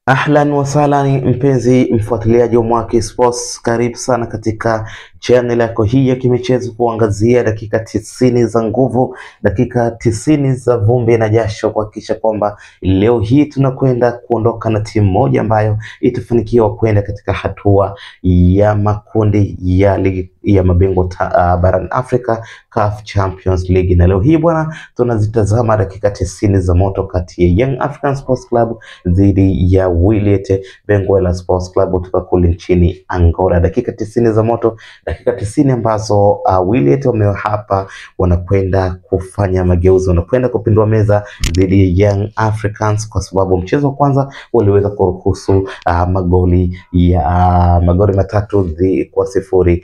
Ahlan wa sahlan mpenzi mfuatiliaji wa Mwaki Sports, karibu sana katika channel yako hii ya kimichezo kuangazia dakika 90 za nguvu, dakika 90 za vumbi na jasho, kuhakikisha kwamba leo hii tunakwenda kuondoka na timu moja ambayo itafanikiwa kwenda katika hatua ya makundi ya ligi ya mabingwa barani Afrika, CAF Champions League. Na leo hii bwana, tunazitazama dakika 90 za moto kati ya Young African Sports Club dhidi ya Wiliete Benguela Sports Club kutoka kule nchini Angola. Dakika 90 za moto, dakika 90 ambazo Wiliete hapa wanakwenda kufanya mageuzi, wanakwenda kupindua meza dhidi ya Young Africans, kwa sababu mchezo wa kwanza waliweza kuruhusu magoli 3-0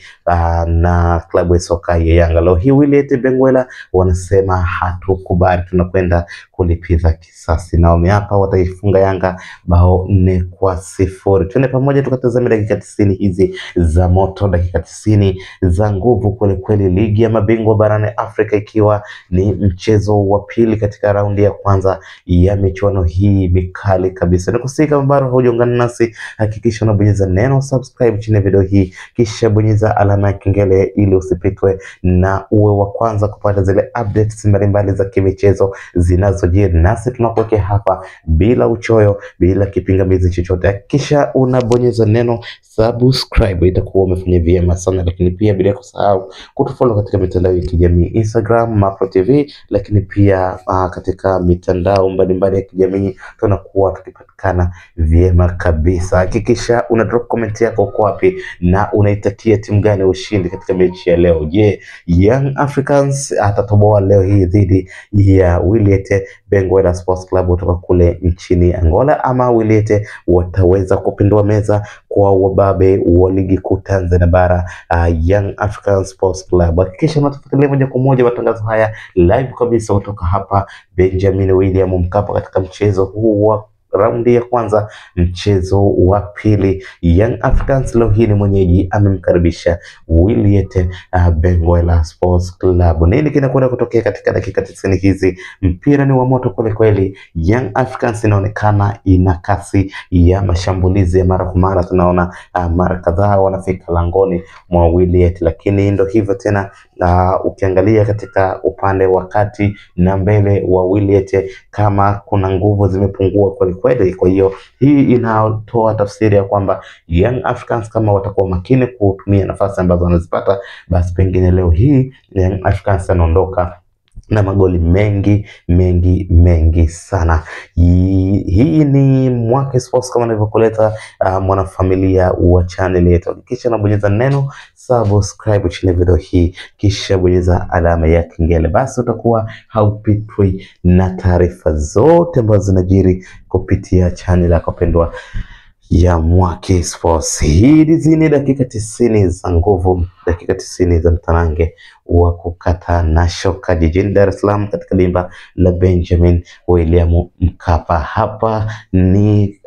na klabu ya soka ya Yanga. Leo hii Wiliete Benguela wanasema hatukubali, tunakwenda kulipiza kisasi, na wameapa wataifunga Yanga bao 4-0. Twende pamoja tukatazame dakika 90 hizi za moto, dakika 90 za nguvu kweli kweli, ligi ya mabingwa barani Afrika, ikiwa ni mchezo wa pili katika raundi ya kwanza ya michuano hii mikali kabisa. Nikusihi kama bado hujaungana nasi, hakikisha unabonyeza neno subscribe chini ya video hii, kisha bonyeza alama ya kengele ili usipitwe na uwe wa kwanza kupata zile updates mbalimbali za kimichezo zinazojiri nasi tunapokuwekea hapa bila uchoyo, bila kipingamizi chochote. Kisha unabonyeza neno subscribe, itakuwa umefanya vyema sana. Lakini pia bila kusahau kutufollow katika mitandao ya kijamii Instagram Mapro TV, lakini pia katika mitandao mbalimbali ya kijamii tunakuwa tukipatikana vyema kabisa. Hakikisha una drop comment yako uko wapi na unaitakia timu gani ushindi katika mechi ya leo. Je, Young Africans atatoboa leo hii dhidi ya Wiliete Benguela Sports Club kutoka kule nchini Angola, ama Wiliete wataweza kupindua meza kwa wababe wa ligi kuu Tanzania bara, Young African Sports Club? Hakikisha unatufuatilia moja kwa moja matangazo haya live kabisa kutoka hapa Benjamin William Mkapa katika mchezo huu wa raundi ya kwanza, mchezo wa pili. Young Africans leo hii ni mwenyeji, amemkaribisha Wiliete Benguela Sports Club. Nini kinakwenda kutokea katika dakika 90 hizi? Mpira ni wa moto kweli kweli. Young Africans inaonekana ina kasi ya mashambulizi ya mara kwa mara, tunaona mara kadhaa wanafika langoni mwa Wiliete, lakini ndio hivyo tena. Ukiangalia katika upande wa kati na mbele wa Wiliete, kama kuna nguvu zimepungua kweli kweli. Kwa hiyo hii inatoa tafsiri ya kwamba Young Africans kama watakuwa makini kutumia nafasi ambazo wanazipata, basi pengine leo hii Young Africans anaondoka na magoli mengi sana. Hii ni Mwaki Sports, kama nilivyokuleta mwanafamilia wa channel yetu. Hakikisha unabonyeza neno subscribe chini ya video hii, kisha bonyeza alama ya kengele, basi utakuwa haupitwi na taarifa zote ambazo zinajiri kupitia channel yako pendwa ya Mwaki Sports. Hii ni dakika 90 za nguvu, dakika 90 za mtanange wa kukata na shoka jijini Dar es Salaam katika dimba la Benjamin William Mkapa. Hapa ni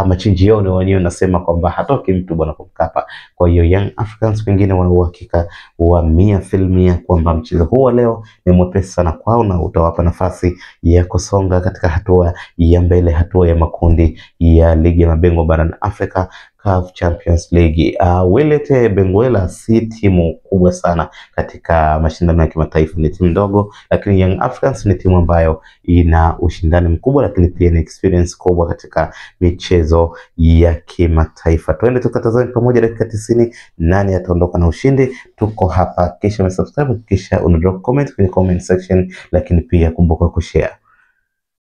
machinjioni, wenyewe nasema kwamba hatoki mtu bwana kwa Mkapa. Kwa hiyo Young Africans wengine wana uhakika wa 100% kwamba mchezo huu leo ni mwepesi sana kwao na utawapa nafasi ya kusonga katika hatua ya mbele, hatua ya makundi ya ligi ya mabingwa barani Afrika, CAF Champions League. Wiliete Benguela si timu kubwa sana katika mashindano ya kimataifa, ni timu ndogo, lakini Young Africans ni timu ambayo ina ushindani mkubwa, lakini pia ni experience kubwa katika michezo ya kimataifa. Twende tukatazame pamoja dakika 90 nani ataondoka na ushindi. Tuko hapa, kisha subscribe, kisha una drop comment kwenye comment section, lakini pia kumbuka kushare.